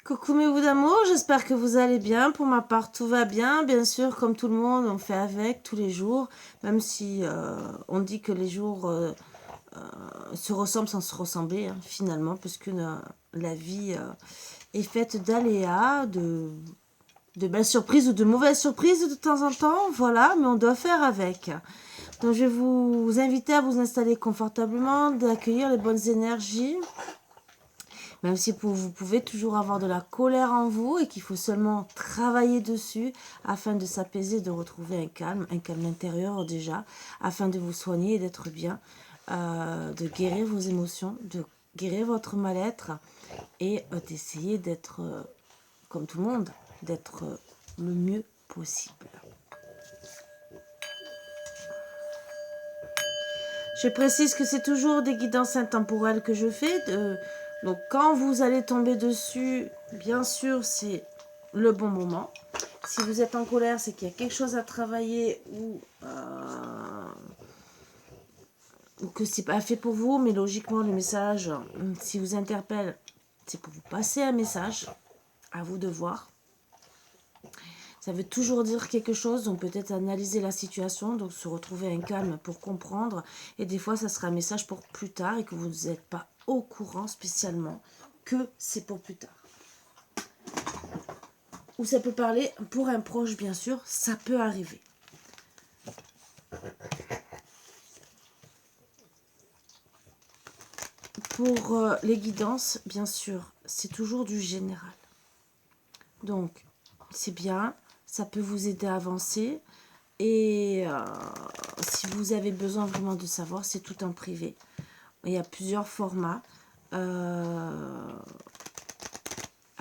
Coucou mes bouts d'amour, j'espère que vous allez bien. Pour ma part, tout va bien. Bien sûr, comme tout le monde, on fait avec tous les jours. Même si on dit que les jours se ressemblent sans se ressembler, hein, finalement, puisque la vie est faite d'aléas, de belles surprises ou de mauvaises surprises de temps en temps. Voilà, mais on doit faire avec. Donc je vais vous inviter à vous installer confortablement, d'accueillir les bonnes énergies. Même si vous pouvez toujours avoir de la colère en vous et qu'il faut seulement travailler dessus afin de s'apaiser, de retrouver un calme intérieur déjà, afin de vous soigner et d'être bien, de guérir vos émotions, de guérir votre mal-être et d'essayer d'être, comme tout le monde, d'être le mieux possible. Je précise que c'est toujours des guidances intemporelles que je fais. Donc quand vous allez tomber dessus, bien sûr, c'est le bon moment. Si vous êtes en colère, c'est qu'il y a quelque chose à travailler ou que c'est pas fait pour vous. Mais logiquement, le message, si vous interpelle, c'est pour vous passer un message. À vous de voir. Ça veut toujours dire quelque chose, donc peut-être analyser la situation, donc se retrouver un calme pour comprendre. Et des fois, ça sera un message pour plus tard et que vous n'êtes pas au courant spécialement que c'est pour plus tard. Ou ça peut parler pour un proche, bien sûr, ça peut arriver. Pour les guidances, bien sûr, c'est toujours du général. Donc, c'est bien, ça peut vous aider à avancer. Et si vous avez besoin vraiment de savoir, c'est tout en privé. Il y a plusieurs formats. À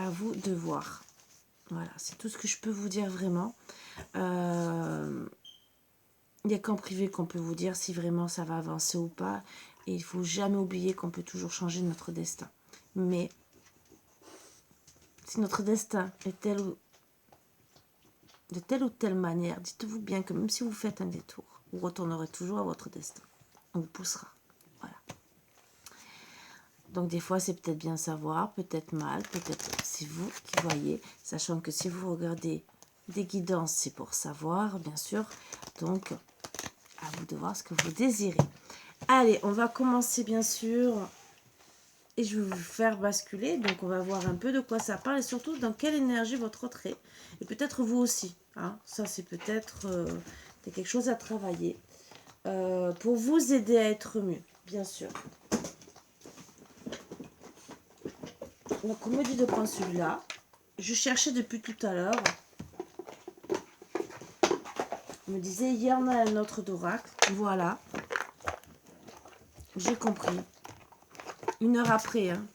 vous de voir. Voilà, c'est tout ce que je peux vous dire vraiment. Il n'y a qu'en privé qu'on peut vous dire si vraiment ça va avancer ou pas. Et il ne faut jamais oublier qu'on peut toujours changer notre destin. Mais si notre destin est de telle ou telle manière, dites-vous bien que même si vous faites un détour, vous retournerez toujours à votre destin. On vous poussera. Voilà. Donc des fois, c'est peut-être bien savoir, peut-être mal, peut-être c'est vous qui voyez, sachant que si vous regardez des guidances, c'est pour savoir, bien sûr. Donc, à vous de voir ce que vous désirez. Allez, on va commencer, bien sûr, et je vais vous faire basculer. Donc, on va voir un peu de quoi ça parle et surtout dans quelle énergie votre autre est. Et peut-être vous aussi. Hein. Ça, c'est peut-être quelque chose à travailler pour vous aider à être mieux, bien sûr. Donc, on me dit de prendre celui-là. Je cherchais depuis tout à l'heure. On me disait, il y en a un autre d'oracle. Voilà. J'ai compris. 1 heure après. Hein.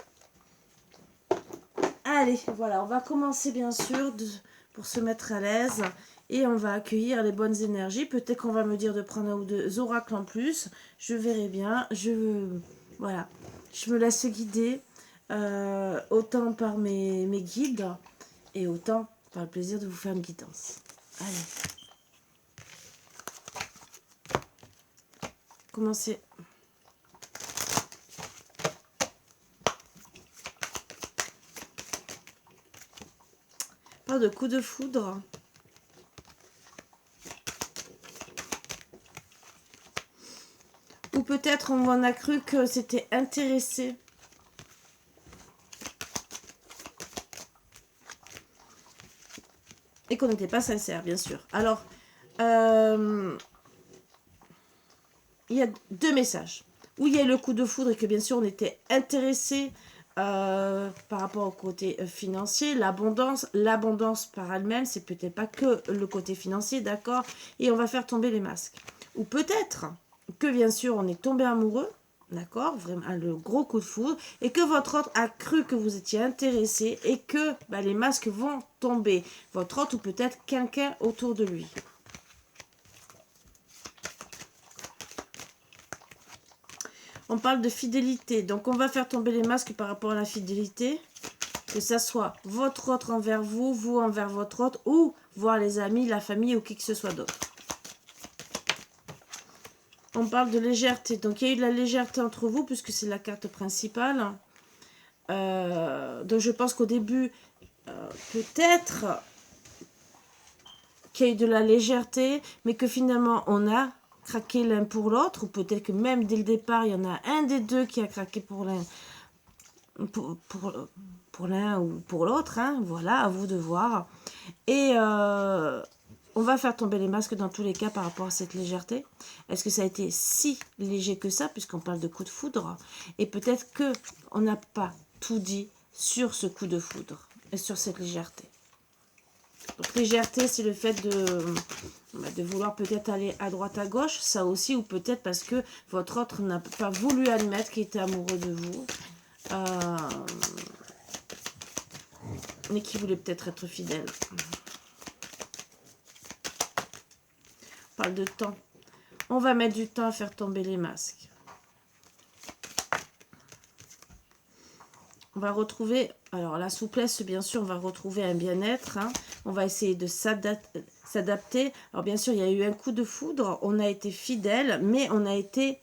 Allez, voilà. On va commencer, bien sûr, pour se mettre à l'aise. Et on va accueillir les bonnes énergies. Peut-être qu'on va me dire de prendre 1 ou 2 oracles en plus. Je verrai bien. Voilà. Je me laisse guider. Autant par mes guides. Et autant par le plaisir de vous faire une guidance. Allez. Commencez. Pas de coup de foudre. Ou peut-être on en a cru que c'était intéressé. Et qu'on n'était pas sincère, bien sûr. Alors, il y a 2 messages. Où il y a le coup de foudre et que bien sûr on était intéressé par rapport au côté financier. L'abondance par elle-même, c'est peut-être pas que le côté financier, d'accord. Et on va faire tomber les masques. Ou peut-être que bien sûr on est tombé amoureux, d'accord, vraiment le gros coup de foudre, et que votre autre a cru que vous étiez intéressé et que les masques vont tomber. Votre autre ou peut-être quelqu'un autour de lui. On parle de fidélité, donc on va faire tomber les masques par rapport à la fidélité, que ça soit votre autre envers vous, vous envers votre autre, ou voir les amis, la famille ou qui que ce soit d'autre. On parle de légèreté, donc il y a eu de la légèreté entre vous, puisque c'est la carte principale. Donc je pense qu'au début, peut-être qu'il y a eu de la légèreté, mais que finalement on a craqué l'un pour l'autre, ou peut-être que même dès le départ, il y en a un des deux qui a craqué pour l'un, pour l'un ou pour l'autre, hein. Voilà, à vous de voir. Et on va faire tomber les masques dans tous les cas par rapport à cette légèreté. Est-ce que ça a été si léger que ça, puisqu'on parle de coup de foudre? Et peut-être que on n'a pas tout dit sur ce coup de foudre et sur cette légèreté. Donc légèreté, c'est le fait de vouloir peut-être aller à droite, à gauche, ça aussi, ou peut-être parce que votre autre n'a pas voulu admettre qu'il était amoureux de vous, mais qui voulait peut-être être fidèle. On parle de temps. On va mettre du temps à faire tomber les masques. On va retrouver, alors la souplesse, bien sûr, on va retrouver un bien-être. Hein. On va essayer de s'adapter. Alors bien sûr, il y a eu un coup de foudre. On a été fidèle, mais on a été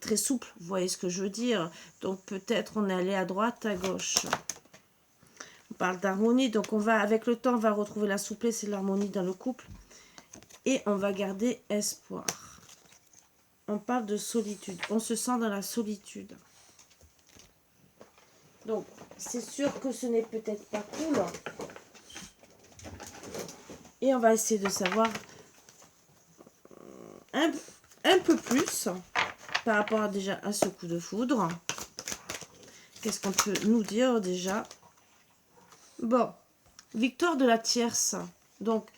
très souple. Vous voyez ce que je veux dire? Donc peut-être on est allé à droite, à gauche. On parle d'harmonie. Donc on va, avec le temps, on va retrouver la souplesse et l'harmonie dans le couple. Et on va garder espoir. On parle de solitude. On se sent dans la solitude. Donc, c'est sûr que ce n'est peut-être pas cool. Et on va essayer de savoir un peu plus par rapport déjà à ce coup de foudre. Qu'est-ce qu'on peut nous dire déjà? Bon, victoire de la tierce. Donc,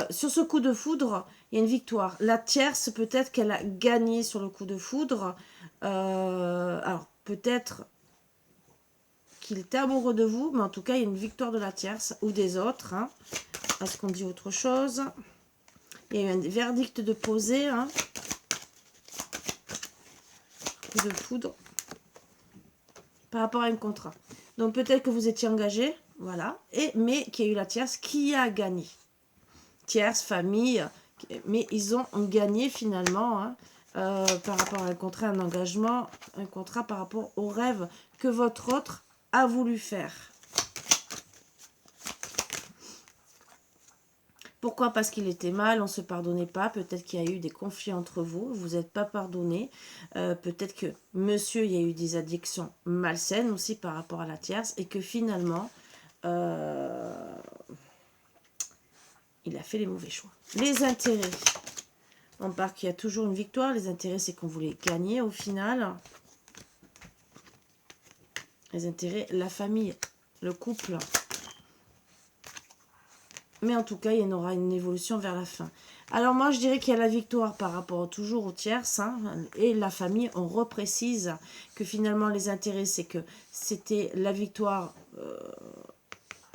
sur ce coup de foudre, il y a une victoire. La tierce, peut-être qu'elle a gagné sur le coup de foudre. Alors, peut-être qu'il était amoureux de vous, mais en tout cas, il y a une victoire de la tierce ou des autres. Hein. Est-ce qu'on dit autre chose? Il y a eu un verdict de posé. Hein. Coup de foudre. Par rapport à un contrat. Donc, peut-être que vous étiez engagé, voilà, mais qu'il y a eu la tierce qui a gagné. Tierce, famille, mais ils ont gagné finalement hein, par rapport à un contrat, un engagement, un contrat par rapport au rêve que votre autre a voulu faire. Pourquoi? Parce qu'il était mal, on ne se pardonnait pas. Peut-être qu'il y a eu des conflits entre vous, vous n'êtes pas pardonné. Peut-être que monsieur, il y a eu des addictions malsaines aussi par rapport à la tierce et que finalement, il a fait les mauvais choix. Les intérêts. On part qu'il y a toujours une victoire. Les intérêts, c'est qu'on voulait gagner au final. Les intérêts, la famille, le couple. Mais en tout cas, il y en aura une évolution vers la fin. Alors moi, je dirais qu'il y a la victoire par rapport toujours aux tierces. Hein, et la famille, on reprécise que finalement, les intérêts, c'est que c'était la victoire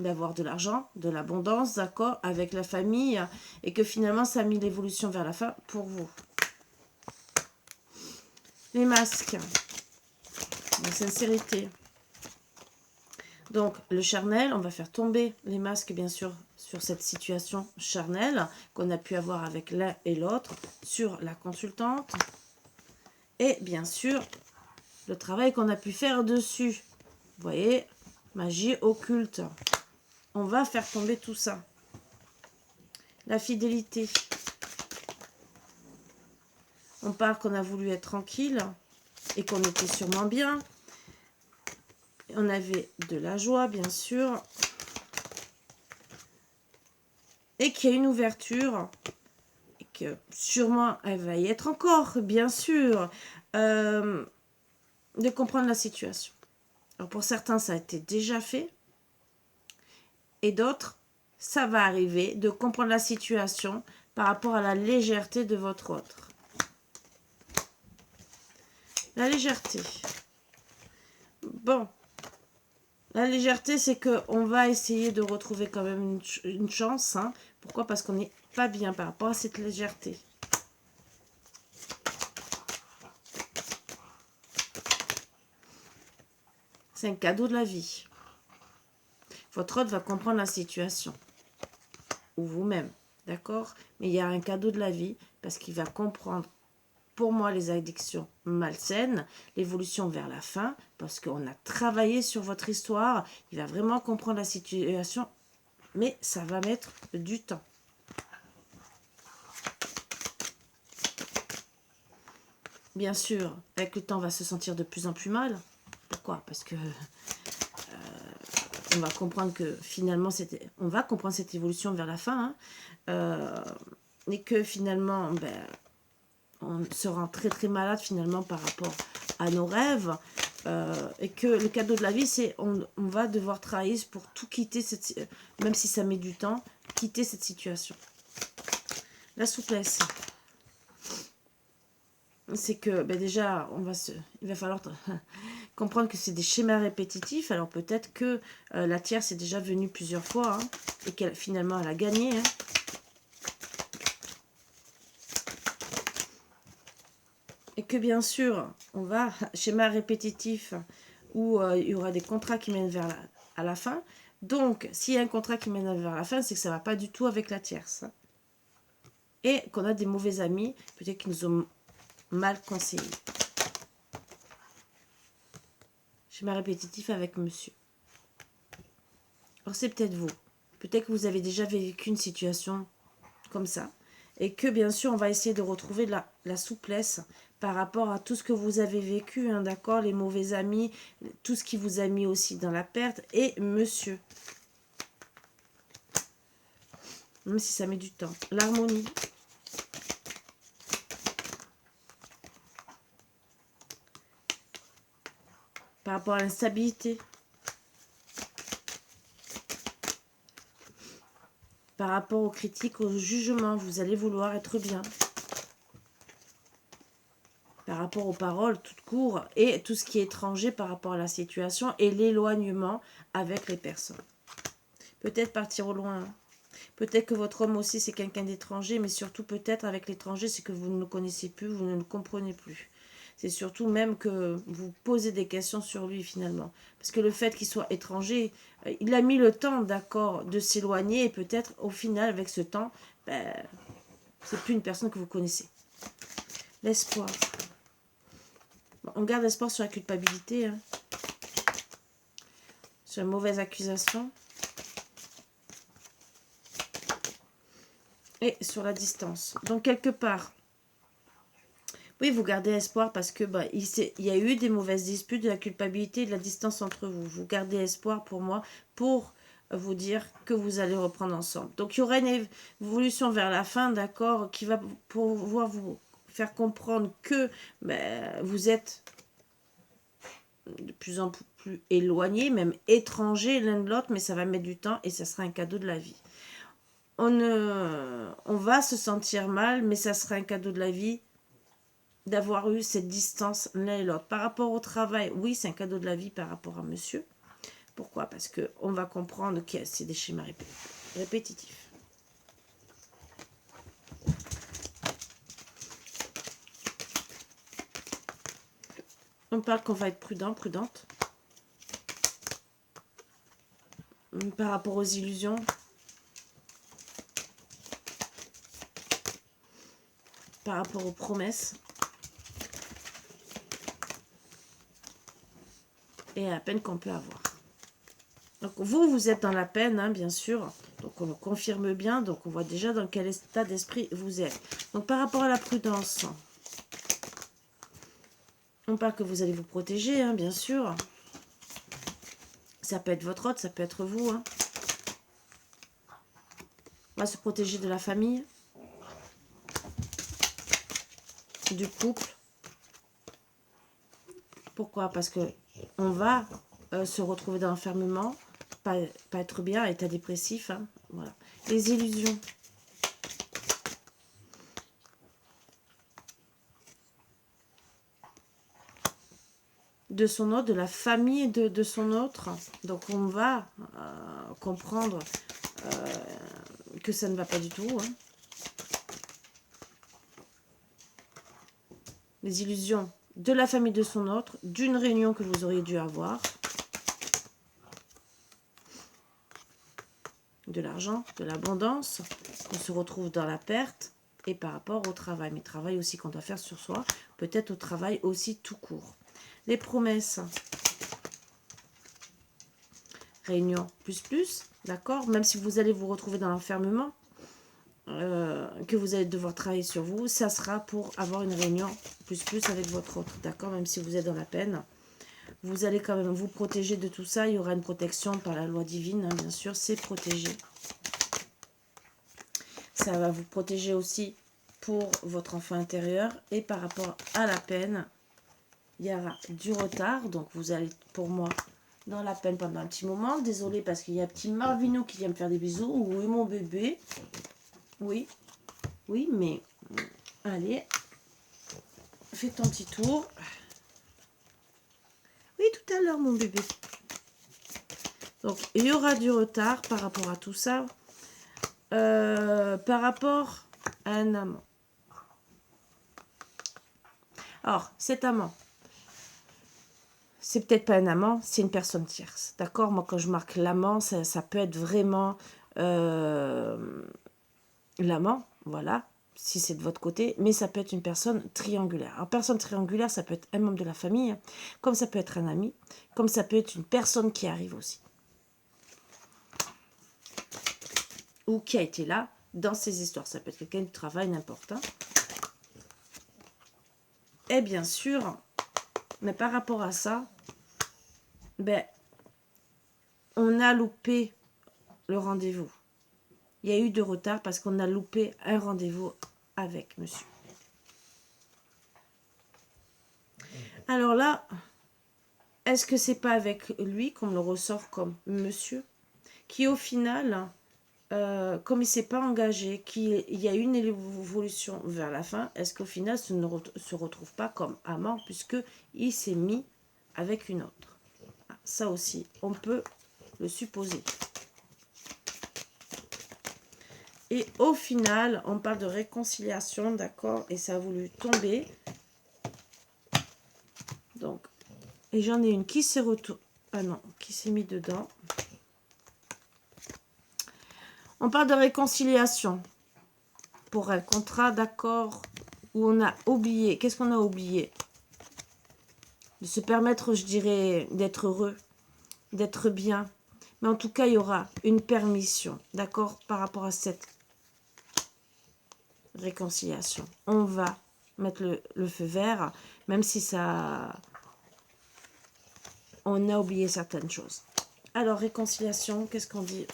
d'avoir de l'argent, de l'abondance, d'accord, avec la famille. Et que finalement, ça a mis l'évolution vers la fin pour vous. Les masques. La sincérité. Donc, le charnel, on va faire tomber les masques, bien sûr, sur cette situation charnelle qu'on a pu avoir avec l'un et l'autre, sur la consultante. Et bien sûr, le travail qu'on a pu faire dessus. Vous voyez, magie occulte. On va faire tomber tout ça. La fidélité. On parle qu'on a voulu être tranquille et qu'on était sûrement bien. On avait de la joie, bien sûr. Et qu'il y a une ouverture. Et que sûrement, elle va y être encore, bien sûr. De comprendre la situation. Alors, pour certains, ça a été déjà fait. Et d'autres, ça va arriver. De comprendre la situation par rapport à la légèreté de votre autre. La légèreté. Bon. La légèreté, c'est qu'on va essayer de retrouver quand même une chance. Hein. Pourquoi? Parce qu'on n'est pas bien par rapport à cette légèreté. C'est un cadeau de la vie. Votre autre va comprendre la situation. Ou vous-même. D'accord? Mais il y a un cadeau de la vie parce qu'il va comprendre pour moi les addictions malsaines, l'évolution vers la fin, parce qu'on a travaillé sur votre histoire, il va vraiment comprendre la situation, mais ça va mettre du temps. Bien sûr, avec le temps, on va se sentir de plus en plus mal. Pourquoi? Parce que on va comprendre que finalement, on va comprendre cette évolution vers la fin, et que finalement, on se rend très très malade finalement par rapport à nos rêves, et que le cadeau de la vie, c'est on va devoir travailler pour tout quitter, même si ça met du temps, quitter cette situation. La souplesse. C'est que déjà, il va falloir comprendre que c'est des schémas répétitifs. Alors peut-être que la tierce est déjà venue plusieurs fois, et qu'elle finalement elle a gagné. Et que bien sûr, on va, schéma répétitif, où il y aura des contrats qui mènent à la fin. Donc, s'il y a un contrat qui mène vers la fin, c'est que ça ne va pas du tout avec la tierce. Et qu'on a des mauvais amis, peut-être qu'ils nous ont mal conseillé. Schéma répétitif avec monsieur. Alors c'est peut-être vous. Peut-être que vous avez déjà vécu une situation comme ça. Et que bien sûr, on va essayer de retrouver la souplesse par rapport à tout ce que vous avez vécu, d'accord, les mauvais amis, tout ce qui vous a mis aussi dans la perte, et monsieur. Même si ça met du temps. L'harmonie. Par rapport à l'instabilité. Par rapport aux critiques, aux jugements, vous allez vouloir être bien. Par rapport aux paroles, tout court, et tout ce qui est étranger par rapport à la situation et l'éloignement avec les personnes. Peut-être partir au loin. Peut-être que votre homme aussi c'est quelqu'un d'étranger, mais surtout peut-être avec l'étranger, c'est que vous ne le connaissez plus, vous ne le comprenez plus. C'est surtout même que vous posez des questions sur lui finalement. Parce que le fait qu'il soit étranger, il a mis le temps, d'accord, de s'éloigner, et peut-être au final, avec ce temps, c'est plus une personne que vous connaissez. L'espoir. On garde espoir sur la culpabilité, sur la mauvaise accusation, et sur la distance. Donc quelque part, oui, vous gardez espoir parce que il y a eu des mauvaises disputes, de la culpabilité, de la distance entre vous. Vous gardez espoir pour moi, pour vous dire que vous allez reprendre ensemble. Donc il y aura une évolution vers la fin, d'accord, qui va pouvoir vous faire comprendre que vous êtes de plus en plus éloignés, même étrangers l'un de l'autre, mais ça va mettre du temps et ça sera un cadeau de la vie. On va se sentir mal, mais ça sera un cadeau de la vie d'avoir eu cette distance l'un et l'autre. Par rapport au travail, oui, c'est un cadeau de la vie par rapport à monsieur. Pourquoi? Parce qu'on va comprendre que c'est des schémas répétitifs. On parle qu'on va être prudent, prudente. Par rapport aux illusions. Par rapport aux promesses. Et à la peine qu'on peut avoir. Donc vous êtes dans la peine, bien sûr. Donc on le confirme bien. Donc on voit déjà dans quel état d'esprit vous êtes. Donc par rapport à la prudence, on parle que vous allez vous protéger, bien sûr. Ça peut être votre hôte, ça peut être vous. On va se protéger de la famille, du couple. Pourquoi? Parce que on va se retrouver dans l'enfermement, pas être bien, état dépressif. Voilà. Les illusions. De son autre, de la famille de son autre. Donc on va comprendre que ça ne va pas du tout. Les illusions de la famille de son autre, d'une réunion que vous auriez dû avoir, de l'argent, de l'abondance, on se retrouve dans la perte, et par rapport au travail. Mais travail aussi qu'on doit faire sur soi, peut-être au travail aussi tout court. Les promesses. Réunion plus, d'accord? Même si vous allez vous retrouver dans l'enfermement, que vous allez devoir travailler sur vous, ça sera pour avoir une réunion plus avec votre autre, d'accord? Même si vous êtes dans la peine, vous allez quand même vous protéger de tout ça. Il y aura une protection par la loi divine, hein, bien sûr, c'est protégé. Ça va vous protéger aussi pour votre enfant intérieur. Et par rapport à la peine, il y aura du retard. Donc vous allez, pour moi, dans la peine pendant un petit moment. Désolée parce qu'il y a un petit Marvino qui vient me faire des bisous. Oui, mon bébé. Oui, oui, mais allez, fais ton petit tour. Oui, tout à l'heure, mon bébé. Donc, il y aura du retard par rapport à tout ça. Par rapport à un amant. Alors, cet amant, c'est peut-être pas un amant, c'est une personne tierce. D'accord? Moi, quand je marque l'amant, ça peut être vraiment l'amant, voilà, si c'est de votre côté, mais ça peut être une personne triangulaire. Alors, personne triangulaire, ça peut être un membre de la famille, comme ça peut être un ami, comme ça peut être une personne qui arrive aussi. Ou qui a été là dans ces histoires. Ça peut être quelqu'un du travail, n'importe. Hein. Et bien sûr, mais par rapport à ça, ben, on a loupé le rendez-vous. Il y a eu de retard parce qu'on a loupé un rendez-vous avec monsieur. Alors là, est-ce que c'est pas avec lui qu'on le ressort comme monsieur, qui au final, comme il s'est pas engagé, qu'il y a une évolution vers la fin, est-ce qu'au final, ce ne se retrouve pas comme amant puisque il s'est mis avec une autre? Ça aussi, on peut le supposer. Et au final, on parle de réconciliation, d'accord? Et ça a voulu tomber. Donc, et j'en ai une qui s'est retournée. Ah non, qui s'est mis dedans. On parle de réconciliation. Pour un contrat, d'accord, où on a oublié. Qu'est-ce qu'on a oublié? De se permettre, je dirais, d'être heureux, d'être bien. Mais en tout cas, il y aura une permission, d'accord, par rapport à cette réconciliation. On va mettre le feu vert, même si ça... On a oublié certaines choses. Alors, réconciliation, qu'est-ce qu'on dit?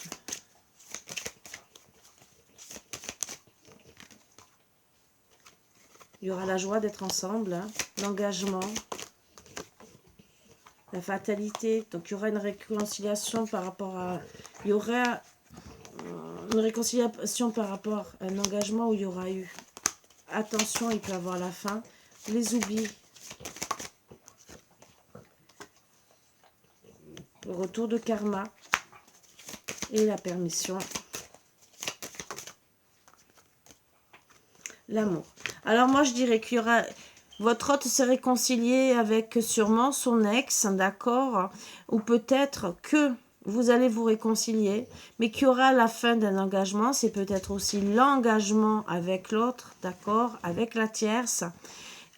Il y aura la joie d'être ensemble, hein, l'engagement, la fatalité. Donc, il y aura une réconciliation par rapport à... Il y aura une réconciliation par rapport à un engagement où il y aura eu... Attention, il peut y avoir la fin. Les oublis. Le retour de karma. Et la permission. L'amour. Alors, moi, je dirais qu'il y aura... Votre hôte s'est réconcilié avec sûrement son ex, d'accord? Ou peut-être que vous allez vous réconcilier, mais qu'il y aura la fin d'un engagement. C'est peut-être aussi l'engagement avec l'autre, d'accord? Avec la tierce.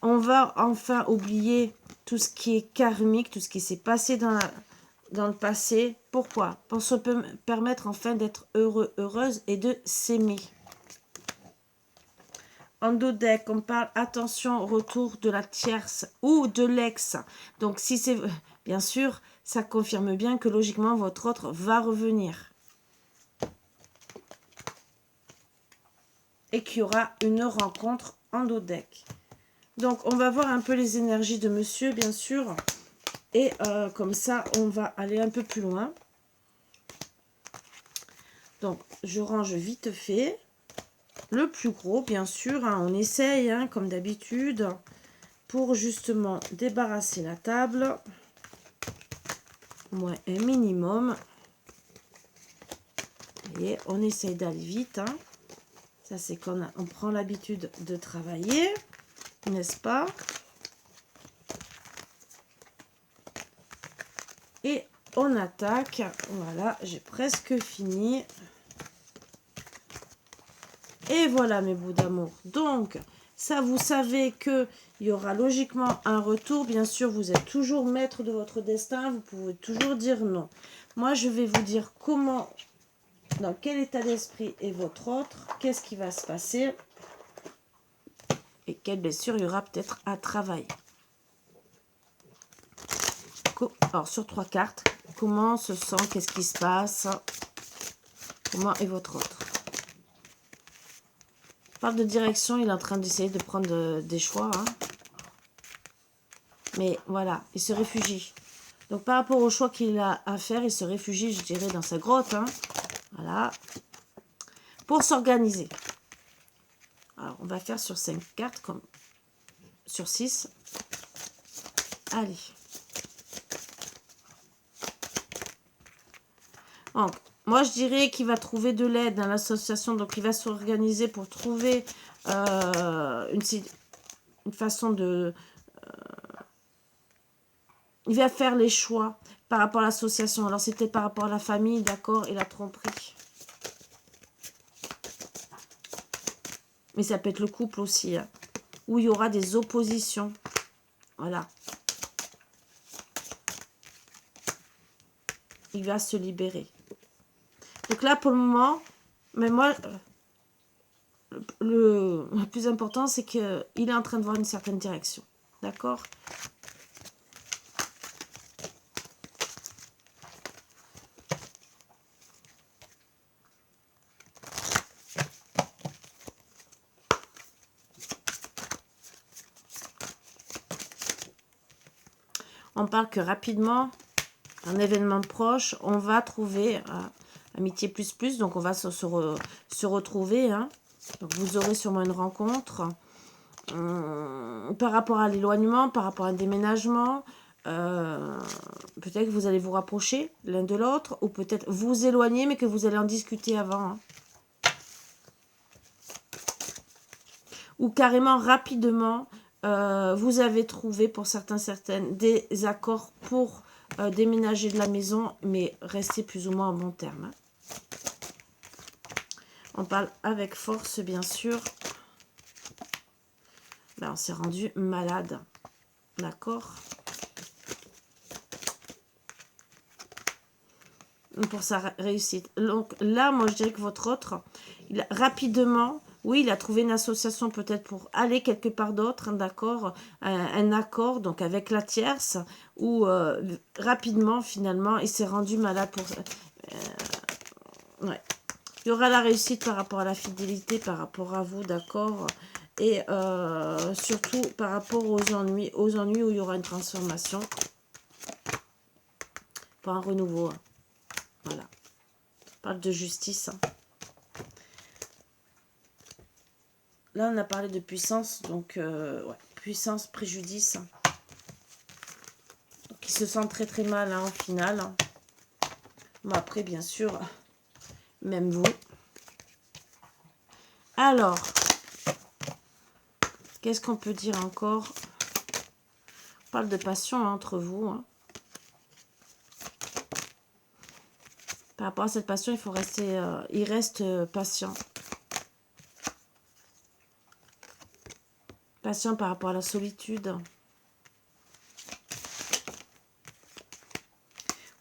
On va enfin oublier tout ce qui est karmique, tout ce qui s'est passé dans le passé. Pourquoi? Pour se permettre enfin d'être heureux, heureuse et de s'aimer. En dos deck, on parle attention au retour de la tierce ou de l'ex. Donc, si c'est... Bien sûr, ça confirme bien que logiquement, votre autre va revenir. Et qu'il y aura une rencontre en dos deck. Donc, on va voir un peu les énergies de monsieur, bien sûr. Et comme ça, on va aller un peu plus loin. Donc, je range vite fait. Le plus gros, bien sûr, hein, on essaye, hein, comme d'habitude, pour justement débarrasser la table. Moins un minimum. Et on essaye d'aller vite. Hein. Ça, c'est qu'on on prend l'habitude de travailler, n'est-ce pas? Et on attaque. Voilà, j'ai presque fini. Et voilà mes bouts d'amour. Donc, ça, vous savez qu'il y aura logiquement un retour. Bien sûr, vous êtes toujours maître de votre destin. Vous pouvez toujours dire non. Moi, je vais vous dire comment, dans quel état d'esprit est votre autre, qu'est-ce qui va se passer et quelle blessure il y aura peut-être à travailler. Alors, sur 3 cartes, comment on se sent, qu'est-ce qui se passe, comment est votre autre. On parle de direction, il est en train d'essayer de prendre des choix. Hein. Mais voilà, il se réfugie. Donc, par rapport au choix qu'il a à faire, il se réfugie, je dirais, dans sa grotte. Hein. Voilà. Pour s'organiser. Alors, on va faire sur 5 cartes, comme sur 6. Allez. Donc, moi, je dirais qu'il va trouver de l'aide dans l'association. Donc, il va s'organiser pour trouver une façon de... il va faire les choix par rapport à l'association. Alors, c'était par rapport à la famille, d'accord, et la tromperie. Mais ça peut être le couple aussi, hein, où il y aura des oppositions. Voilà. Il va se libérer. Donc là, pour le moment, mais moi, le plus important, c'est qu'il est en train de voir une certaine direction. D'accord ? On parle que rapidement, un événement proche, on va trouver amitié plus, donc on va se retrouver. Hein. Donc vous aurez sûrement une rencontre. Par rapport à l'éloignement, par rapport à un déménagement, peut-être que vous allez vous rapprocher l'un de l'autre, ou peut-être vous éloigner, mais que vous allez en discuter avant. Hein. Ou carrément, rapidement, vous avez trouvé pour certaines des accords pour déménager de la maison, mais rester plus ou moins en bon terme. Hein. On parle avec force, bien sûr. Là, on s'est rendu malade. D'accord ? Pour sa réussite. Donc là, moi, je dirais que votre autre, rapidement, oui, il a trouvé une association peut-être pour aller quelque part d'autre, hein, d'accord, un accord, donc avec la tierce, ou rapidement, finalement, il s'est rendu malade pour... ouais. Il y aura la réussite par rapport à la fidélité, par rapport à vous, d'accord, et surtout par rapport aux ennuis où il y aura une transformation, pas un renouveau. Hein. Voilà. On parle de justice. Hein. Là, on a parlé de puissance, donc ouais, puissance, préjudice. Donc, il se sent très très mal hein, au final. Hein. Bon, après, bien sûr, même vous. Alors, qu'est-ce qu'on peut dire encore? On parle de passion hein, entre vous. Hein. Par rapport à cette passion, il faut rester, il reste patient. Patient par rapport à la solitude.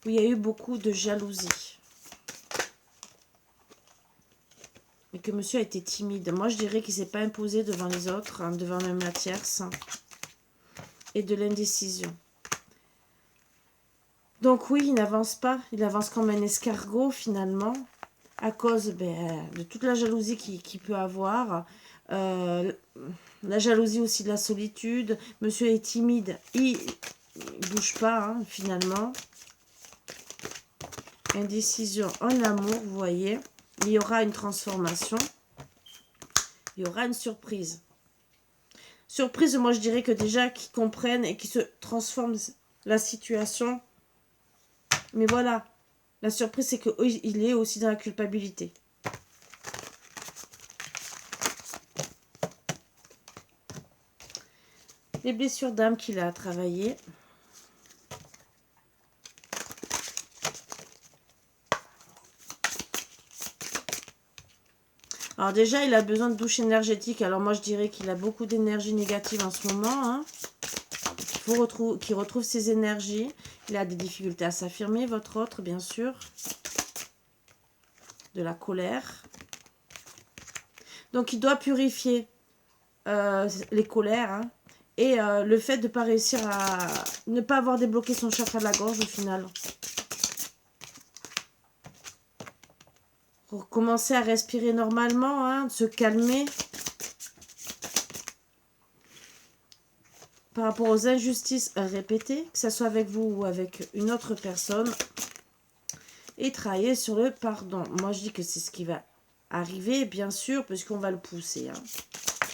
Où il y a eu beaucoup de jalousie. Et que monsieur a été timide. Moi, je dirais qu'il ne s'est pas imposé devant les autres, hein, devant même la tierce. Et de l'indécision. Donc oui, il n'avance pas. Il avance comme un escargot, finalement. À cause de toute la jalousie qu'il peut avoir. La jalousie aussi de la solitude. Monsieur est timide. Il ne bouge pas, hein, finalement. Indécision en amour, vous voyez. Il y aura une transformation. Il y aura une surprise. Surprise, moi je dirais que déjà qu'ils comprennent et qu'ils se transforment la situation. Mais voilà. La surprise, c'est qu'il est aussi dans la culpabilité. Les blessures d'âme qu'il a travaillées. Alors déjà, il a besoin de douche énergétique. Alors moi, je dirais qu'il a beaucoup d'énergie négative en ce moment. Hein. Qu'il retrouve ses énergies. Il a des difficultés à s'affirmer, votre autre, bien sûr. De la colère. Donc, il doit purifier les colères. Hein, et le fait de ne pas réussir à... ne pas avoir débloqué son chakra de la gorge au final. Pour commencer à respirer normalement, hein, se calmer. Par rapport aux injustices répétées, que ce soit avec vous ou avec une autre personne. Et travailler sur le pardon. Moi, je dis que c'est ce qui va arriver, bien sûr, puisqu'on va le pousser. Hein.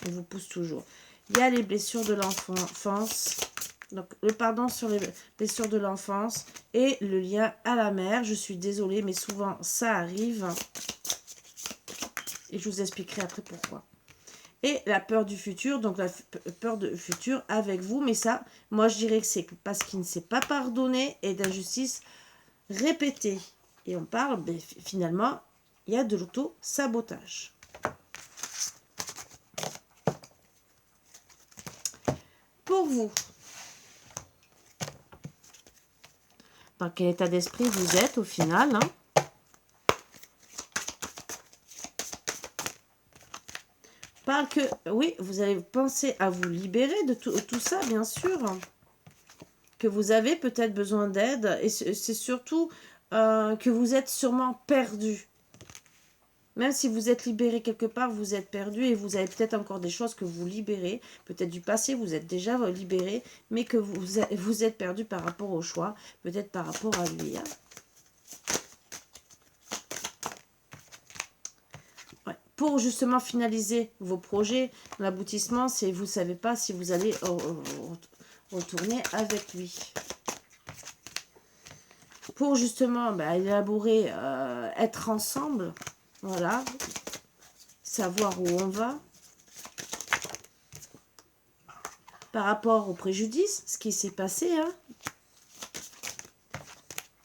On vous pousse toujours. Il y a les blessures de l'enfance. Donc, le pardon sur les blessures de l'enfance et le lien à la mère. Je suis désolée, mais souvent, ça arrive. Et je vous expliquerai après pourquoi. Et la peur du futur, donc la peur du futur avec vous. Mais ça, moi, je dirais que c'est parce qu'il ne s'est pas pardonné et d'injustice répétée. Et on parle, ben, finalement, il y a de l'auto-sabotage. Pour vous, dans quel état d'esprit vous êtes au final, hein? Parle que, oui, vous allez penser à vous libérer de tout ça, bien sûr. Que vous avez peut-être besoin d'aide. Et c'est surtout que vous êtes sûrement perdu. Même si vous êtes libéré quelque part, vous êtes perdu. Et vous avez peut-être encore des choses que vous libérez. Peut-être du passé, vous êtes déjà libéré. Mais que vous êtes perdu par rapport au choix. Peut-être par rapport à lui. Hein. Ouais. Pour justement finaliser vos projets, l'aboutissement, c'est vous ne savez pas si vous allez retourner avec lui. Pour justement élaborer, être ensemble, voilà, savoir où on va. Par rapport au préjudice, ce qui s'est passé. Hein.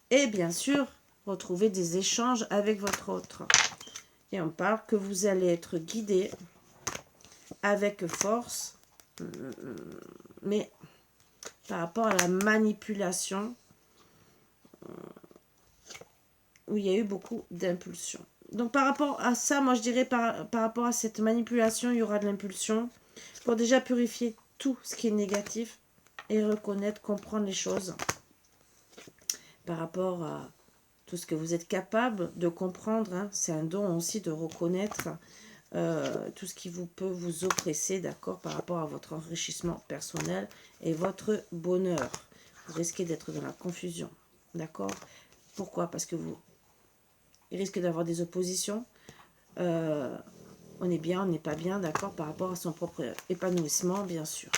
Et bien sûr, retrouver des échanges avec votre autre. Et on parle que vous allez être guidé avec force, mais par rapport à la manipulation, où il y a eu beaucoup d'impulsion. Donc par rapport à ça, moi je dirais par rapport à cette manipulation, il y aura de l'impulsion. Pour déjà purifier tout ce qui est négatif et reconnaître, comprendre les choses. Par rapport à tout ce que vous êtes capable de comprendre, hein, c'est un don aussi de reconnaître tout ce qui peut vous oppresser, d'accord, par rapport à votre enrichissement personnel et votre bonheur. Vous risquez d'être dans la confusion, d'accord. Pourquoi? Parce que il risque d'avoir des oppositions. On est bien, on n'est pas bien, d'accord, par rapport à son propre épanouissement, bien sûr.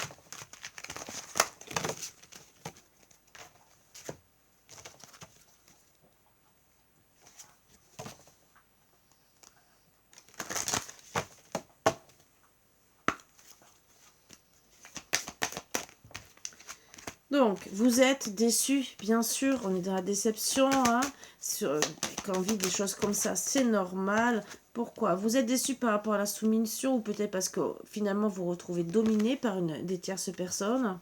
Donc, vous êtes déçu, bien sûr, on est dans la déception, hein, quand on vit des choses comme ça, c'est normal. Pourquoi? Vous êtes déçu par rapport à la soumission ou peut-être parce que finalement vous vous retrouvez dominé par des tierces personnes.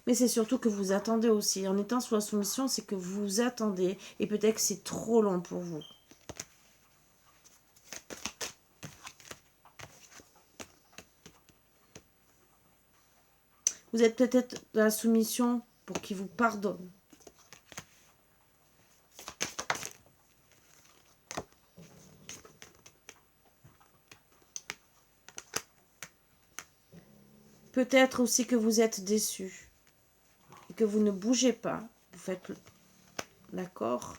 Mais c'est surtout que vous attendez aussi. En étant sous la soumission, c'est que vous attendez et peut-être que c'est trop long pour vous. Vous êtes peut-être dans la soumission pour qu'il vous pardonne. Peut-être aussi que vous êtes déçu. Et que vous ne bougez pas. Vous faites... D'accord ?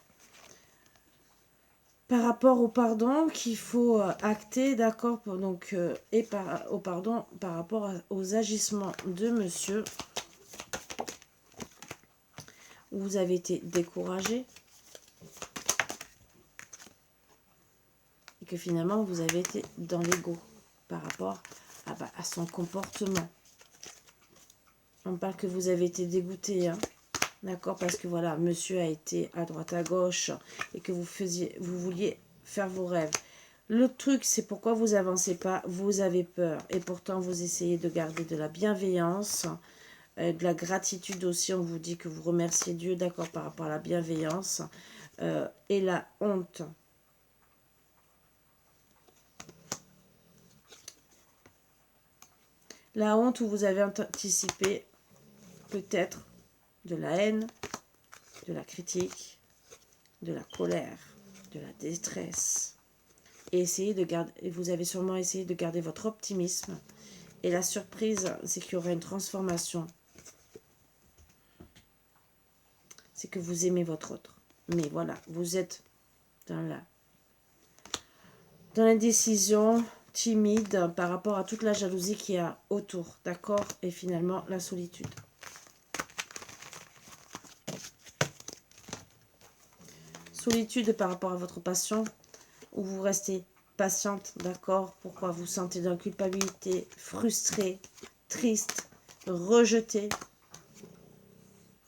Par rapport au pardon qu'il faut acter, d'accord, donc au pardon par rapport aux agissements de monsieur, où vous avez été découragé et que finalement vous avez été dans l'ego par rapport à son comportement. On parle que vous avez été dégoûté, hein. D'accord, parce que voilà, monsieur a été à droite à gauche et que vous vouliez faire vos rêves. Le truc, c'est pourquoi vous avancez pas, vous avez peur. Et pourtant, vous essayez de garder de la bienveillance, de la gratitude aussi. On vous dit que vous remerciez Dieu, d'accord, par rapport à la bienveillance. Et la honte. La honte où vous avez anticipé peut-être de la haine, de la critique, de la colère, de la détresse. Et essayez de garder, et vous avez sûrement essayé de garder votre optimisme. Et la surprise, c'est qu'il y aura une transformation. C'est que vous aimez votre autre. Mais voilà, vous êtes dans l'indécision, timide par rapport à toute la jalousie qu'il y a autour. D'accord? Et finalement, la solitude. Solitude par rapport à votre passion, où vous restez patiente, d'accord? Pourquoi vous sentez de la culpabilité, frustré, triste, rejeté.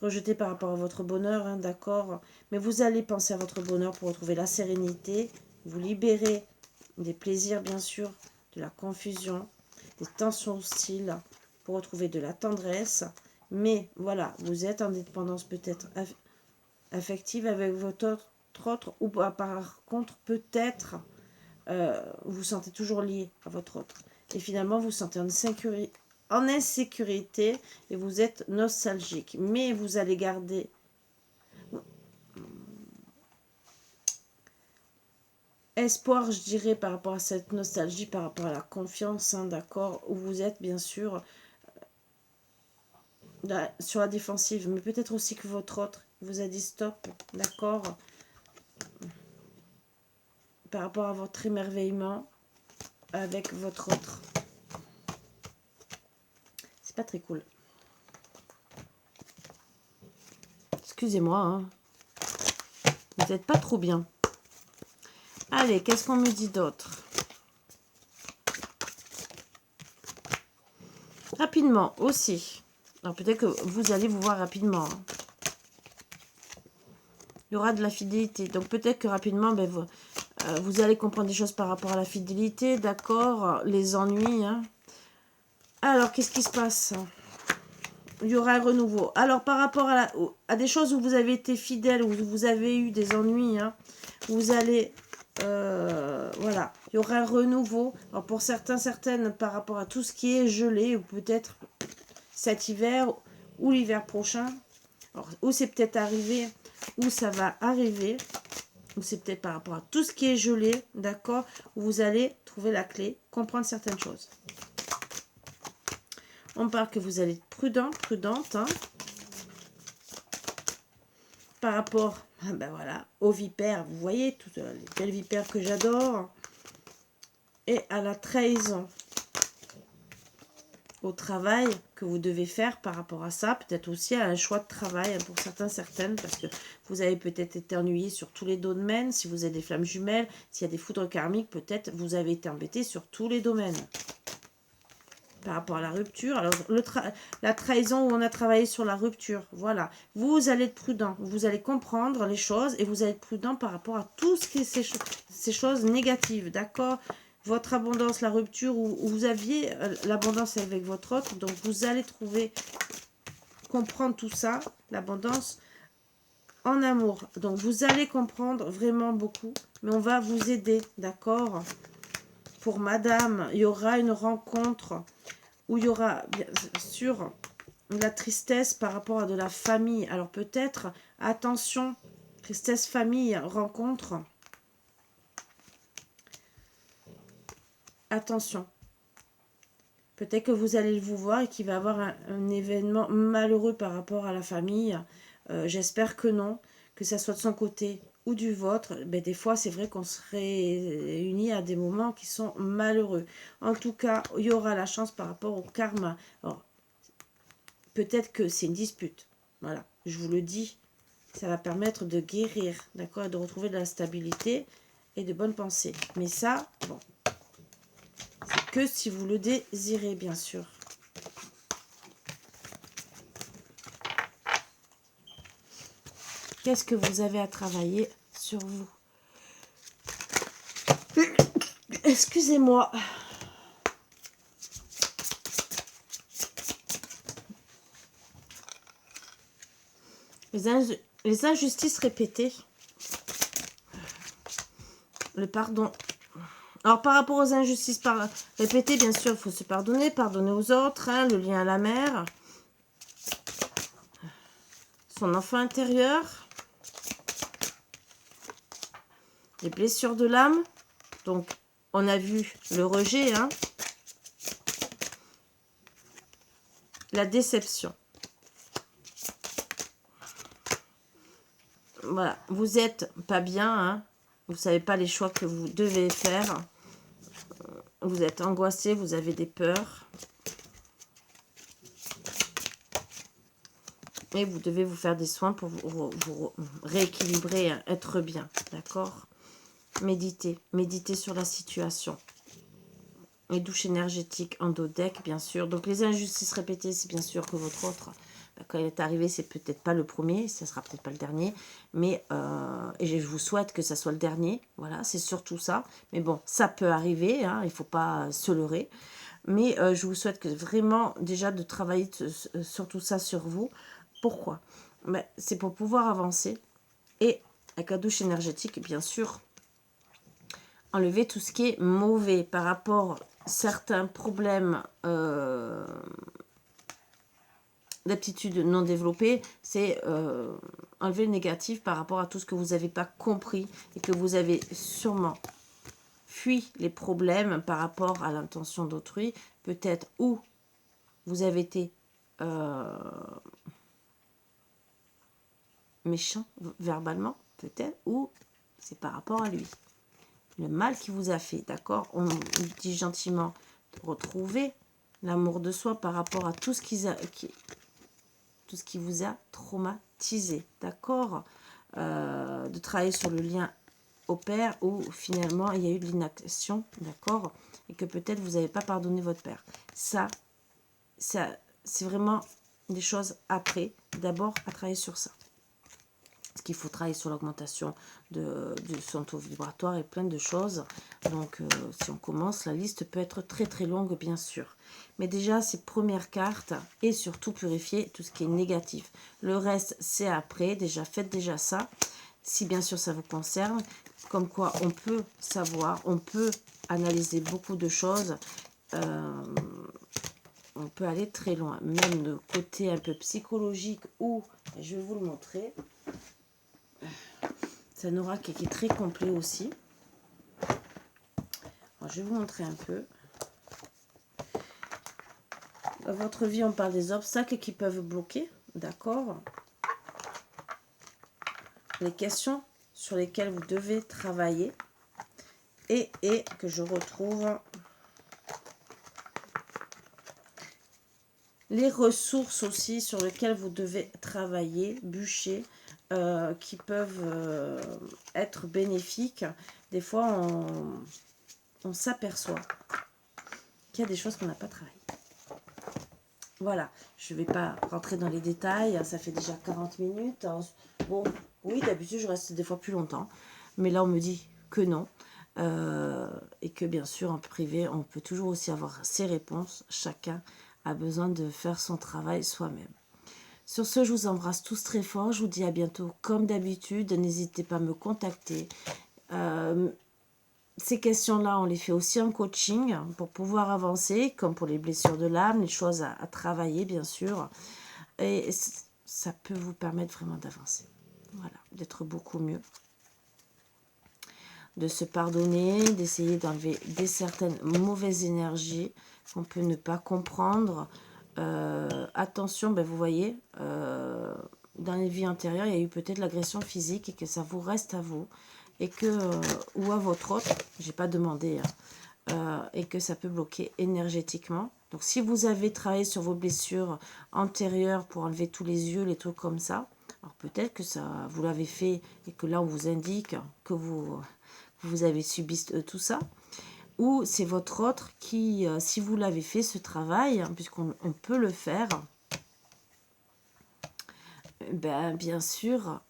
Rejeté par rapport à votre bonheur, hein, d'accord? Mais vous allez penser à votre bonheur pour retrouver la sérénité, vous libérer des plaisirs, bien sûr, de la confusion, des tensions hostiles, pour retrouver de la tendresse. Mais voilà, vous êtes en dépendance peut-être affective avec votre autre, ou par contre, peut-être, vous vous sentez toujours lié à votre autre. Et finalement, vous vous sentez en insécurité et vous êtes nostalgique. Mais vous allez garder espoir, je dirais, par rapport à cette nostalgie, par rapport à la confiance, hein, d'accord, où vous êtes bien sûr sur la défensive. Mais peut-être aussi que votre autre vous a dit stop, d'accord, par rapport à votre émerveillement avec votre autre. C'est pas très cool. Excusez-moi, hein. Vous n'êtes pas trop bien. Allez, qu'est-ce qu'on me dit d'autre? Rapidement aussi. Alors peut-être que vous allez vous voir rapidement. Hein. Il y aura de la fidélité. Donc peut-être que rapidement, ben, vous allez comprendre des choses par rapport à la fidélité, d'accord? Les ennuis. Hein. Alors, qu'est-ce qui se passe? Il y aura un renouveau. Alors, par rapport à des choses où vous avez été fidèle, où vous avez eu des ennuis, hein, vous allez... voilà, il y aura un renouveau. Alors, pour certains, certaines, par rapport à tout ce qui est gelé, ou peut-être cet hiver, ou l'hiver prochain, alors, ou c'est peut-être arrivé, ou ça va arriver, ou c'est peut-être par rapport à tout ce qui est gelé, d'accord, où vous allez trouver la clé, comprendre certaines choses. On parle que vous allez être prudent, prudente, hein, par rapport ben voilà, aux vipères. Vous voyez, toutes les belles vipères que j'adore. Et à la trahison. Au travail que vous devez faire par rapport à ça. Peut-être aussi à un choix de travail, hein, pour certains, certaines. Parce que vous avez peut-être été ennuyé sur tous les domaines. Si vous avez des flammes jumelles, s'il y a des foudres karmiques, peut-être vous avez été embêté sur tous les domaines. Par rapport à la rupture, alors la trahison où on a travaillé sur la rupture, voilà. Vous allez être prudent, vous allez comprendre les choses et vous allez être prudent par rapport à tout ce qui est ces choses négatives, d'accord? Votre abondance, la rupture où vous aviez l'abondance avec votre autre, donc vous allez comprendre tout ça, l'abondance en amour. Donc vous allez comprendre vraiment beaucoup, mais on va vous aider, d'accord? Pour madame, il y aura une rencontre où il y aura bien sûr la tristesse par rapport à de la famille. Alors peut-être, attention, tristesse, famille, rencontre. Attention. Peut-être que vous allez vous voir et qu'il va y avoir un événement malheureux par rapport à la famille. J'espère que non, que ça soit de son côté ou du vôtre. Ben, des fois, c'est vrai qu'on serait unis à des moments qui sont malheureux. En tout cas, il y aura la chance par rapport au karma. Alors, peut-être que c'est une dispute. Voilà, je vous le dis. Ça va permettre de guérir, d'accord, et de retrouver de la stabilité et de bonnes pensées. Mais ça, bon, c'est que si vous le désirez, bien sûr. Qu'est-ce que vous avez à travailler sur vous? Excusez-moi. Les injustices répétées. Le pardon. Alors, par rapport aux injustices répétées, bien sûr, il faut se pardonner. Pardonner aux autres. Hein, le lien à la mère. Son enfant intérieur. Les blessures de l'âme. Donc, on a vu le rejet. Hein, la déception. Voilà. Vous n'êtes pas bien. Hein, vous ne savez pas les choix que vous devez faire. Vous êtes angoissé, vous avez des peurs. Et vous devez vous faire des soins pour vous rééquilibrer, être bien. D'accord? Méditez. Méditez sur la situation. Les douches énergétiques endodeck, bien sûr. Donc, les injustices répétées, c'est bien sûr que votre autre, quand il est arrivé, c'est peut-être pas le premier, ça sera peut-être pas le dernier. Mais, et je vous souhaite que ça soit le dernier. Voilà, c'est surtout ça. Mais bon, ça peut arriver, hein, il ne faut pas se leurrer. Mais je vous souhaite que vraiment, déjà, de travailler sur tout ça sur vous. Pourquoi? C'est pour pouvoir avancer. Et avec la douche énergétique, bien sûr, enlever tout ce qui est mauvais par rapport à certains problèmes d'aptitude non développées. C'est enlever le négatif par rapport à tout ce que vous n'avez pas compris et que vous avez sûrement fui les problèmes par rapport à l'intention d'autrui. Peut-être où vous avez été méchant verbalement, peut-être, ou c'est par rapport à lui. Le mal qu'il vous a fait, d'accord? On dit gentiment de retrouver l'amour de soi par rapport à tout ce qui vous a traumatisé, d'accord? De travailler sur le lien au père où finalement il y a eu de l'inaction, d'accord? Et que peut-être vous n'avez pas pardonné votre père. Ça c'est vraiment des choses après. D'abord, à travailler sur ça. Parce qu'il faut travailler sur l'augmentation de son taux vibratoire et plein de choses. Donc, si on commence, la liste peut être très très longue, bien sûr. Mais déjà, ces premières cartes, et surtout purifier tout ce qui est négatif. Le reste, c'est après. Déjà, faites déjà ça. Si bien sûr ça vous concerne. Comme quoi, on peut savoir, on peut analyser beaucoup de choses. On peut aller très loin, même de côté un peu psychologique où, je vais vous le montrer, c'est un oracle qui est très complet aussi. Alors, je vais vous montrer un peu. Dans votre vie, on parle des obstacles qui peuvent bloquer, d'accord? Les questions sur lesquelles vous devez travailler et que je retrouve les ressources aussi sur lesquelles vous devez travailler, bûcher, qui peuvent être bénéfiques. Des fois, on s'aperçoit qu'il y a des choses qu'on n'a pas travaillées. Voilà, je ne vais pas rentrer dans les détails, ça fait déjà 40 minutes. Bon, oui, d'habitude, je reste des fois plus longtemps, mais là, on me dit que non. Et que bien sûr, en privé, on peut toujours aussi avoir ses réponses. Chacun a besoin de faire son travail soi-même. Sur ce, je vous embrasse tous très fort. Je vous dis à bientôt comme d'habitude. N'hésitez pas à me contacter. Ces questions-là, on les fait aussi en coaching pour pouvoir avancer, comme pour les blessures de l'âme, les choses à travailler, bien sûr. Et ça peut vous permettre vraiment d'avancer. Voilà, d'être beaucoup mieux. De se pardonner, d'essayer d'enlever certaines mauvaises énergies qu'on peut ne pas comprendre. Attention, vous voyez, dans les vies antérieures, il y a eu peut-être l'agression physique et que ça vous reste à vous. Et que, ou à votre autre, j'ai pas demandé, et que ça peut bloquer énergétiquement. Donc si vous avez travaillé sur vos blessures antérieures pour enlever tous les yeux, les trucs comme ça, alors peut-être que ça vous l'avez fait et que là on vous indique que vous avez subi tout ça. Ou c'est votre autre qui, si vous l'avez fait ce travail, puisqu'on peut le faire, bien sûr,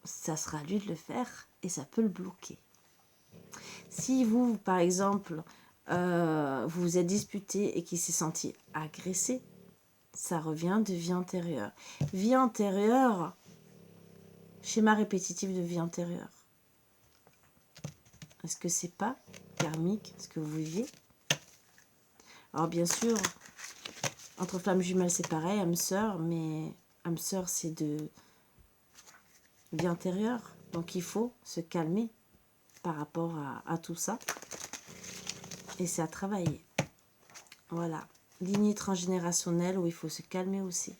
ça sera à lui de le faire et ça peut le bloquer. Si vous, par exemple, vous vous êtes disputé et qu'il s'est senti agressé, ça revient de vie antérieure. Vie antérieure, schéma répétitif de vie antérieure. Est-ce que c'est pas karmique ce que vous viviez? Alors bien sûr, entre flammes jumelles c'est pareil, âme sœur, mais âme sœur c'est de vie antérieure. Donc il faut se calmer par rapport à tout ça. Et c'est à travailler. Voilà. Lignée transgénérationnelle où il faut se calmer aussi.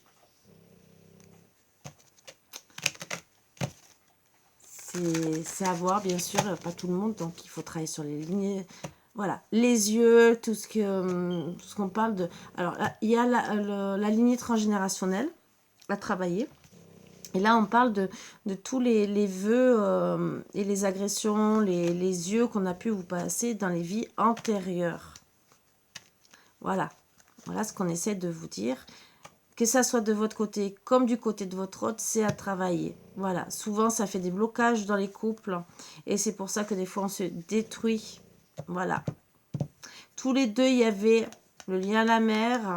C'est à voir, bien sûr, pas tout le monde, donc il faut travailler sur les lignes. Voilà, les yeux, tout ce qu'on parle de... Alors, il y a la lignée transgénérationnelle à travailler. Et là, on parle de tous les vœux et les agressions, les yeux qu'on a pu vous passer dans les vies antérieures. Voilà. Voilà ce qu'on essaie de vous dire. Que ça soit de votre côté comme du côté de votre autre, c'est à travailler. Voilà, souvent ça fait des blocages dans les couples et c'est pour ça que des fois on se détruit. Voilà. Tous les deux, il y avait le lien à la mère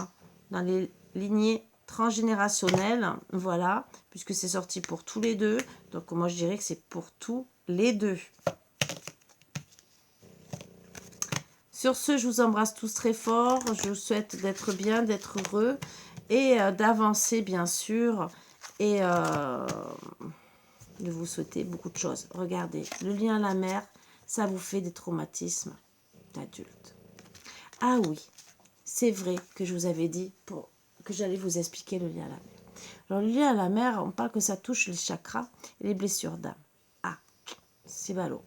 dans les lignées transgénérationnelles. Voilà, puisque c'est sorti pour tous les deux. Donc moi je dirais que c'est pour tous les deux. Sur ce, je vous embrasse tous très fort. Je vous souhaite d'être bien, d'être heureux et d'avancer bien sûr et de vous souhaiter beaucoup de choses. Regardez, le lien à la mer, ça vous fait des traumatismes d'adulte. Ah oui, c'est vrai que je vous avais dit que j'allais vous expliquer le lien à la mer. Alors le lien à la mer, on parle que ça touche les chakras et les blessures d'âme. Ah, c'est ballot.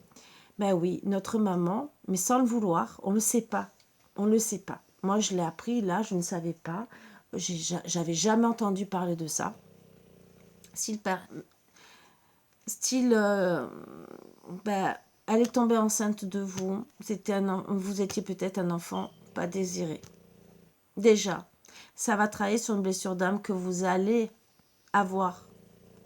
Ben oui, notre maman, mais sans le vouloir, on ne le sait pas. On ne le sait pas. Moi, je l'ai appris, là, je ne savais pas. J'avais jamais entendu parler de ça. Ben, elle est tombée enceinte de vous. Vous étiez peut-être un enfant pas désiré. Déjà, ça va travailler sur une blessure d'âme que vous allez avoir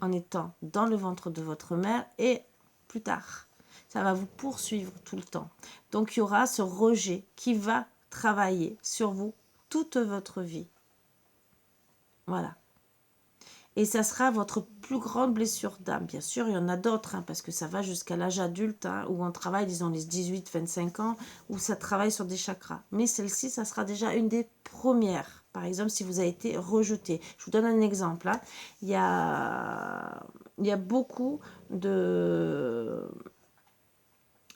en étant dans le ventre de votre mère et plus tard. Ça va vous poursuivre tout le temps. Donc, il y aura ce rejet qui va travailler sur vous toute votre vie. Voilà. Et ça sera votre plus grande blessure d'âme. Bien sûr, il y en a d'autres, parce que ça va jusqu'à l'âge adulte, où on travaille, disons, les 18-25 ans, où ça travaille sur des chakras. Mais celle-ci, ça sera déjà une des premières. Par exemple, si vous avez été rejeté. Je vous donne un exemple. Il y a beaucoup de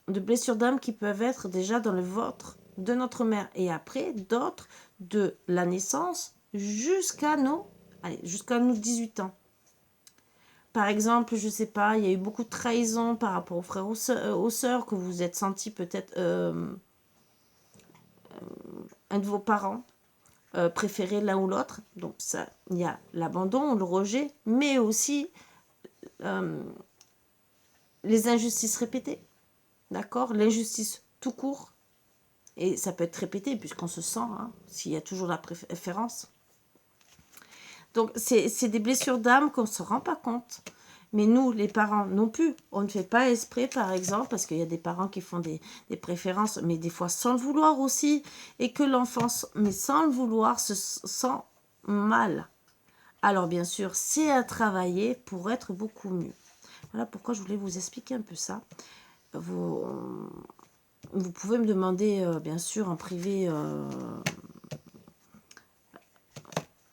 blessures d'âme qui peuvent être déjà dans le ventre de notre mère. Et après, d'autres de la naissance jusqu'à nos 18 ans. Par exemple, je ne sais pas, il y a eu beaucoup de trahison par rapport aux frères aux sœurs, que vous êtes senti peut-être un de vos parents préféré l'un ou l'autre. Donc ça, il y a l'abandon, le rejet, mais aussi les injustices répétées. D'accord? L'injustice tout court. Et ça peut être répété puisqu'on se sent, s'il y a toujours la préférence. Donc, c'est des blessures d'âme qu'on ne se rend pas compte. Mais nous, les parents, non plus. On ne fait pas esprit, par exemple, parce qu'il y a des parents qui font des préférences, mais des fois sans le vouloir aussi. Et que l'enfant, mais sans le vouloir, se sent mal. Alors, bien sûr, c'est à travailler pour être beaucoup mieux. Voilà pourquoi je voulais vous expliquer un peu ça. Vous pouvez me demander, bien sûr, en privé,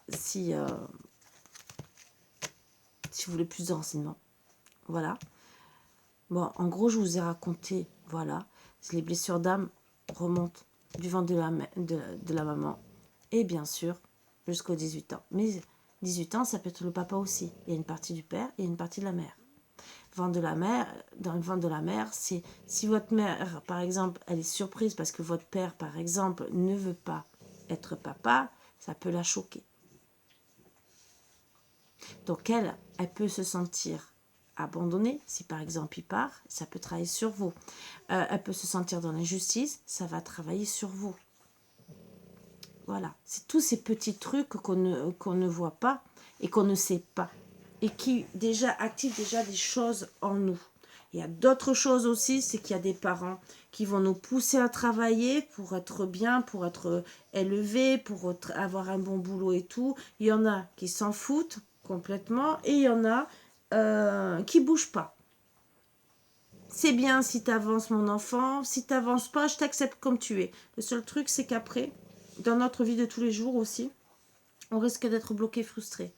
si vous voulez plus de renseignements. Voilà. Bon, en gros, je vous ai raconté, voilà, les blessures d'âme remontent du ventre de la maman et bien sûr jusqu'aux 18 ans. Mais 18 ans, ça peut être le papa aussi. Il y a une partie du père et une partie de la mère. Dans le ventre de la mère, c'est si votre mère, par exemple, elle est surprise parce que votre père, par exemple, ne veut pas être papa, ça peut la choquer. Donc elle peut se sentir abandonnée, si par exemple il part, ça peut travailler sur vous. Elle peut se sentir dans l'injustice, ça va travailler sur vous. Voilà, c'est tous ces petits trucs qu'on ne voit pas et qu'on ne sait pas et qui déjà activent déjà des choses en nous. Il y a d'autres choses aussi, c'est qu'il y a des parents qui vont nous pousser à travailler pour être bien, pour être élevés, pour avoir un bon boulot et tout. Il y en a qui s'en foutent complètement et il y en a qui ne bougent pas. C'est bien si tu avances, mon enfant. Si tu n'avances pas, je t'accepte comme tu es. Le seul truc, c'est qu'après, dans notre vie de tous les jours aussi, on risque d'être bloqué, frustré.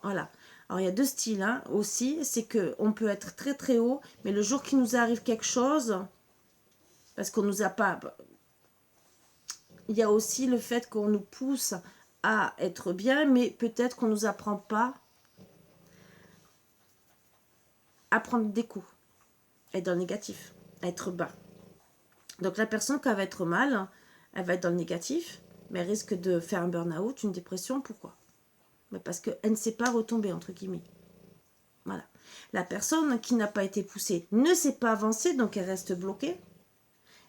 Voilà. Alors, il y a deux styles hein, aussi. C'est qu'on peut être très très haut, mais le jour qu'il nous arrive quelque chose, parce qu'on nous a pas... Il y a aussi le fait qu'on nous pousse à être bien, mais peut-être qu'on ne nous apprend pas à prendre des coups, à être dans le négatif, à être bas. Donc la personne, quand elle va être mal, elle va être dans le négatif, mais elle risque de faire un burn-out, une dépression. Pourquoi? Mais parce qu'elle ne sait pas retomber, entre guillemets. Voilà. La personne qui n'a pas été poussée ne sait pas avancer, donc elle reste bloquée.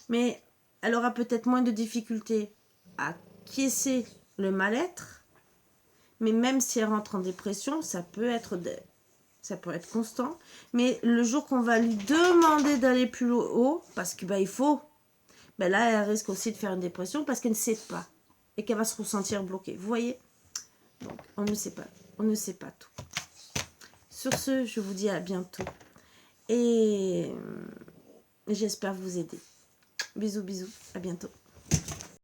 Mais elle aura peut-être moins de difficultés à acquiescer le mal-être. Mais même si elle rentre en dépression, ça peut être constant. Mais le jour qu'on va lui demander d'aller plus haut, parce que il faut, là, elle risque aussi de faire une dépression parce qu'elle ne sait pas. Et qu'elle va se ressentir bloquée. Vous voyez? Donc, on ne sait pas. On ne sait pas tout. Sur ce, je vous dis à bientôt. Et j'espère vous aider. Bisous, bisous. À bientôt.